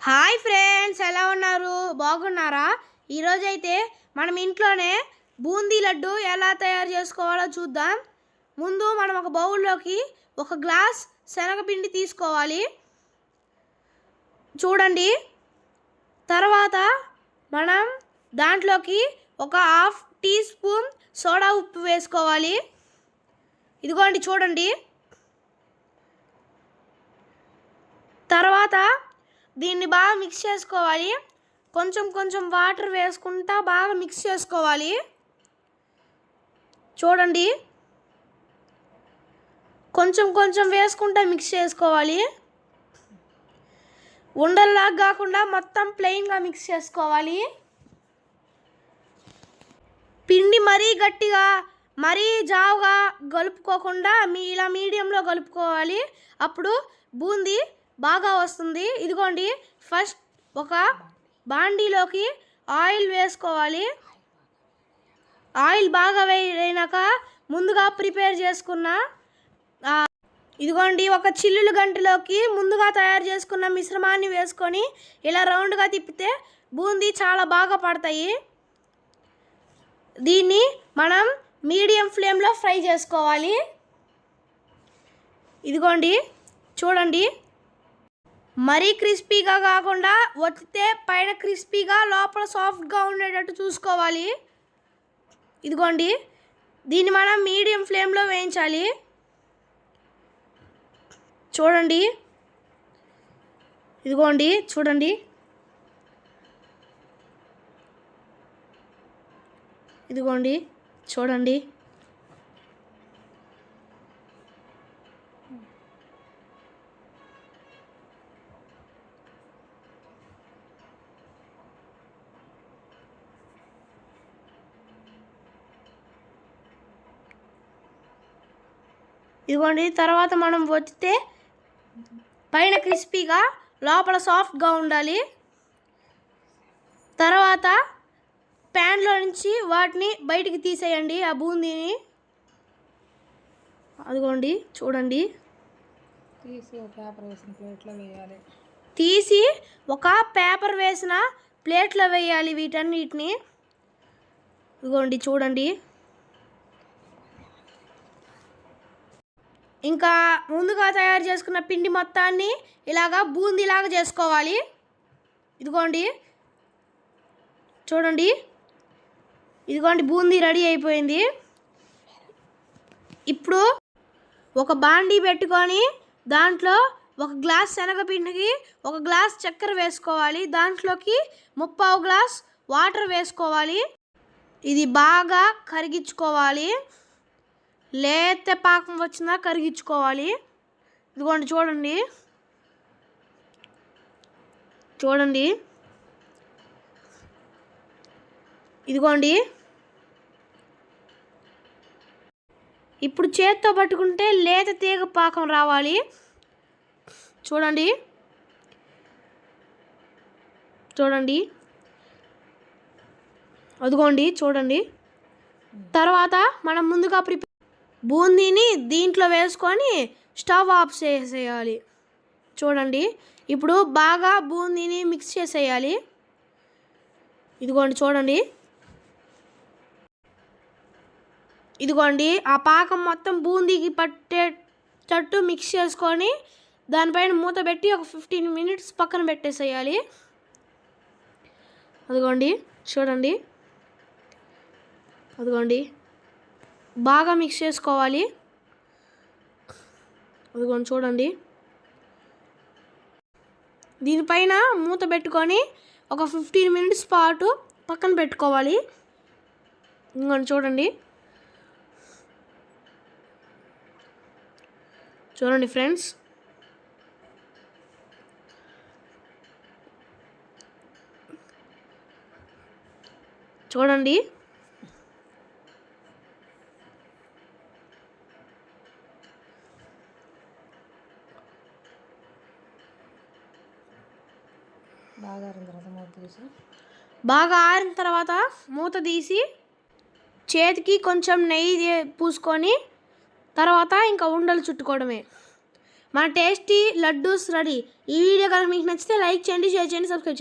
Hi friends, ఎలా ఉన్నారు? బాగున్నారా? ఈరోజైతే మనం ఇంట్లోనే బూందీ లడ్డు ఎలా తయారు చేసుకోవాలో చూద్దాం. ముందు మనం ఒక బౌల్లోకి ఒక గ్లాస్ శనగపిండి తీసుకోవాలి చూడండి. తర్వాత మనం దాంట్లోకి ఒక హాఫ్ టీ స్పూన్ సోడా ఉప్పు వేసుకోవాలి. ఇదిగోండి చూడండి. తర్వాత దీన్ని బాగా మిక్స్ చేసుకోవాలి. కొంచెం కొంచెం వాటర్ వేసుకుంటా బాగా మిక్స్ చేసుకోవాలి చూడండి. కొంచెం కొంచెం వేసుకుంటా మిక్స్ చేసుకోవాలి. ఉండల్లాగా కాకుండా మొత్తం ప్లెయిన్గా మిక్స్ చేసుకోవాలి. పిండి మరీ గట్టిగా మరీ జావుగా కలుపుకోకుండా ఇలా మీడియంలో కలుపుకోవాలి. అప్పుడు బూందీ బాగా వస్తుంది. ఇదిగోండి, ఫస్ట్ ఒక బాండీలోకి ఆయిల్ వేసుకోవాలి. ఆయిల్ బాగా వేయనాక ముందుగా ప్రిపేర్ చేసుకున్న ఇదిగోండి ఒక చిల్లులు గంటలోకి ముందుగా తయారు చేసుకున్న మిశ్రమాన్ని వేసుకొని ఇలా రౌండ్గా తిప్పితే బూందీ చాలా బాగా పడతాయి. దీన్ని మనం మీడియం ఫ్లేమ్లో ఫ్రై చేసుకోవాలి. ఇదిగోండి చూడండి, మరీ క్రిస్పీగా కాకుండా ఒత్తితే పైన క్రిస్పీగా లోపల సాఫ్ట్గా ఉండేటట్టు చూసుకోవాలి. ఇదిగోండి, దీన్ని మనం మీడియం ఫ్లేమ్లో వేయించాలి. చూడండి, ఇదిగోండి చూడండి, ఇదిగోండి చూడండి. ఇదిగోండి, తర్వాత మనం వత్తితే పైన క్రిస్పీగా లోపల సాఫ్ట్గా ఉండాలి. తర్వాత ప్యాన్లో నుంచి వాటిని బయటికి తీసేయండి, ఆ బూందీని. అదిగోండి చూడండి, తీసి ఒక పేపర్ వేసిన ప్లేట్లో వేయాలి వీటన్నిటిని. ఇదిగోండి చూడండి. ఇంకా ముందుగా తయారు చేసుకున్న పిండి మొత్తాన్ని ఇలాగా బూందీలాగా చేసుకోవాలి. ఇదిగోండి చూడండి, ఇదిగోండి బూందీ రెడీ అయిపోయింది. ఇప్పుడు ఒక బాండీ పెట్టుకొని దాంట్లో ఒక గ్లాస్ శనగపిండికి ఒక గ్లాస్ చక్కెర వేసుకోవాలి. దాంట్లోకి 3/4 గ్లాస్ వాటర్ వేసుకోవాలి. ఇది బాగా కరిగించుకోవాలి. లేత పాకం వచ్చినా కరిగించుకోవాలి. ఇదిగోండి చూడండి, చూడండి, ఇదిగోండి. ఇప్పుడు చేత్తో పట్టుకుంటే లేత తీగ పాకం రావాలి. చూడండి, చూడండి, అదిగోండి చూడండి. తర్వాత మనం ముందుగా బూందీని దీంట్లో వేసుకొని స్టవ్ ఆఫ్ చేసేయాలి. చూడండి, ఇప్పుడు బాగా బూందీని మిక్స్ చేసేయాలి. ఇదిగోండి చూడండి, ఇదిగోండి ఆ పాకం మొత్తం బూందీకి పట్టేటట్టు మిక్స్ చేసుకొని దానిపైన మూత పెట్టి ఒక 15 మినిట్స్ పక్కన పెట్టేసేయాలి. అదిగోండి చూడండి, అదిగోండి బాగా మిక్స్ చేసుకోవాలి. అదిగోండి చూడండి, దీనిపైన మూత పెట్టుకొని ఒక 15 మినిట్స్ పాటు పక్కన పెట్టుకోవాలి. ఇంకోండి చూడండి, చూడండి ఫ్రెండ్స్, చూడండి, బాగా ఆరిన తర్వాత మూత తీసి చేతికి కొంచెం నెయ్యి పూసుకొని తర్వాత ఇంకా ఉండలు చుట్టుకోవడమే. మన టేస్టీ లడ్డూస్ రెడీ. ఈ వీడియో కనుక మీకు నచ్చితే లైక్ చేయండి, షేర్ చేయండి, సబ్స్క్రైబ్ చేయండి.